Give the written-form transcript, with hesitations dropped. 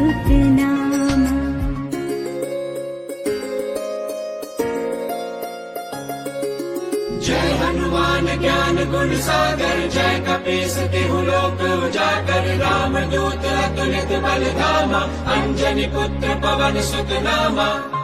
सतनामा। जय हनुमान ज्ञान गुण सागर, जय कपीस तिहु लोक उजागर। राम दूत अतुलित बल धामा, अंजनी पुत्र पवन सुत नामा।